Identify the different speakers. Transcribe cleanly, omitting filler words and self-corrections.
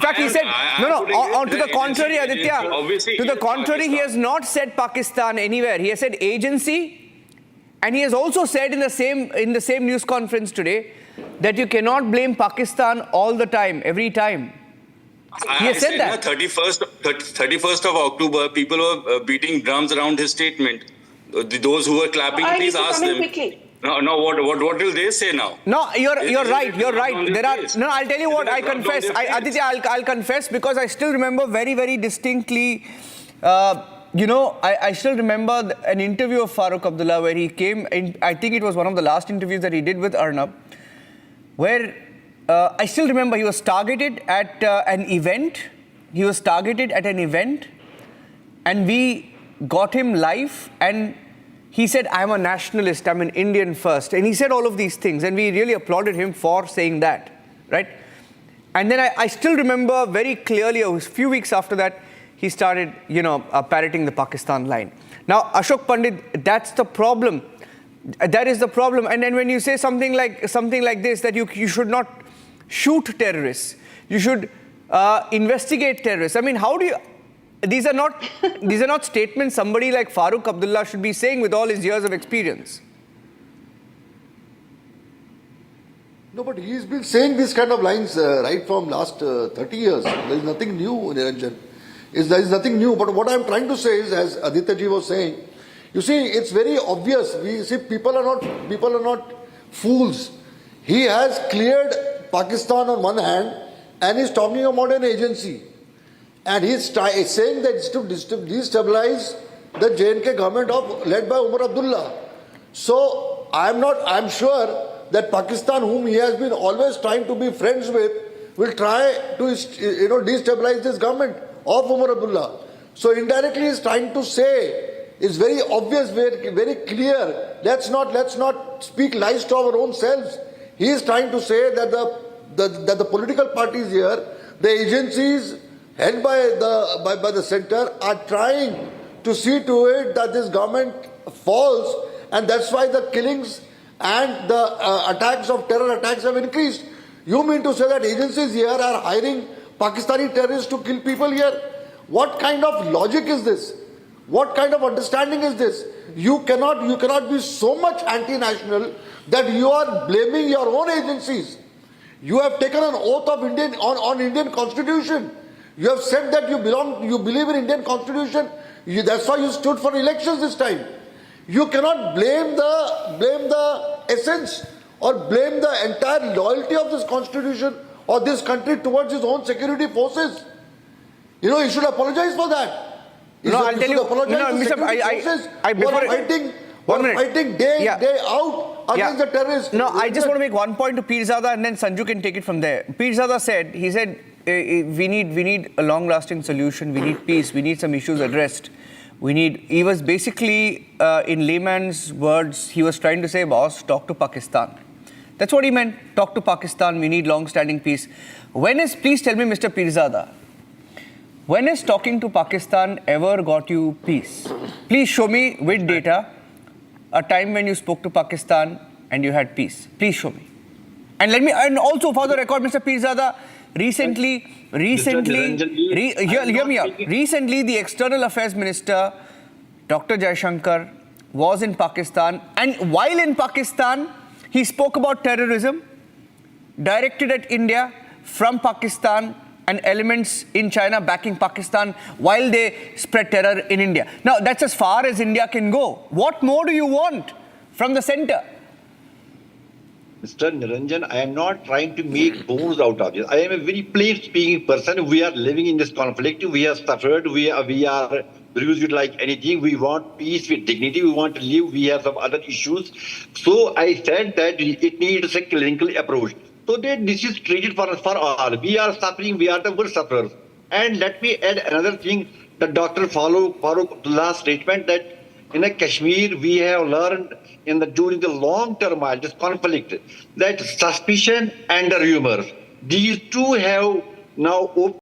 Speaker 1: In fact, he said, to the contrary, Aditya, to the contrary, he has not said Pakistan anywhere. He has said agency, and he has also said in the same news conference today that you cannot blame Pakistan all the time, every time. He has said that.
Speaker 2: 31st of October, people were beating drums around his statement. Those who were clapping, please ask them.
Speaker 3: Quickly.
Speaker 2: No, what will they say now?
Speaker 1: No, you're right. You're right. There are I'll tell you what. I confess, Aditya. I'll confess because I still remember very, very distinctly. I still remember an interview of Farooq Abdullah where he came in. I think it was one of the last interviews that he did with Arnab, where I still remember he was targeted at an event. He was targeted at an event, and we got him live and. He said, I'm a nationalist, I'm an Indian first. And he said all of these things. And we really applauded him for saying that, right? And then I still remember very clearly, a few weeks after that, he started, parroting the Pakistan line. Now, Ashoke Pandit, that's the problem. That is the problem. And then when you say something like this, that you should not shoot terrorists, you should investigate terrorists. I mean, how do you... These are not statements somebody like Farooq Abdullah should be saying with all his years of experience.
Speaker 4: No, but he's been saying these kind of lines right from last 30 years. There is nothing new, Niranjan. There is nothing new. But what I'm trying to say is, as Aditya ji was saying, you see, it's very obvious. We see people are not fools. He has cleared Pakistan on one hand, and he's talking about an agency. And he's saying that it's to destabilize the J&K government led by Umar Abdullah. So I'm sure that Pakistan, whom he has been always trying to be friends with, will try to destabilize this government of Umar Abdullah. So indirectly he's trying to say, it's very obvious, very clear. Let's not speak lies to our own selves. He is trying to say that the political parties here, the agencies held by the center, are trying to see to it that this government falls, and that's why the killings and the terror attacks have increased. You mean to say that agencies here are hiring Pakistani terrorists to kill people here? What kind of logic is this? What kind of understanding is this? You cannot be so much anti-national that you are blaming your own agencies. You have taken an oath of on Indian Constitution. You have said that you believe in Indian Constitution. That's why you stood for elections this time. You cannot blame the essence or blame the entire loyalty of this Constitution or this country towards its own security forces. You should apologize for that.
Speaker 1: I'll tell you.
Speaker 4: Fighting day out against the terrorists.
Speaker 1: No, I just want to make one point to Peerzada, and then Sanju can take it from there. Peerzada said, we need a long-lasting solution. We need peace. We need some issues addressed. He was basically, in layman's words, he was trying to say, boss, talk to Pakistan. That's what he meant. Talk to Pakistan. We need long-standing peace. Please tell me, Mr. Peerzada, when has talking to Pakistan ever got you peace? Please show me with data a time when you spoke to Pakistan and you had peace. Please show me. And also for the record, Mr. Peerzada, recently, hear me out. Recently, the External Affairs Minister, Dr. Jaishankar, was in Pakistan, and while in Pakistan, he spoke about terrorism directed at India from Pakistan and elements in China backing Pakistan while they spread terror in India. Now, that's as far as India can go. What more do you want from the center?
Speaker 5: Mr. Niranjan, I am not trying to make bones out of this. I am a very plain-speaking person. We are living in this conflict. We have suffered. We are bruised like anything. We want peace with dignity. We want to live. We have some other issues. So I said that it needs a clinical approach. So that this is treated for all. We are suffering. We are the worst sufferers. And let me add another thing. The Dr. Farooq Abdullah's statement that in Kashmir, we have learned during the long turmoil, this conflict, that suspicion and rumors, these two have now opened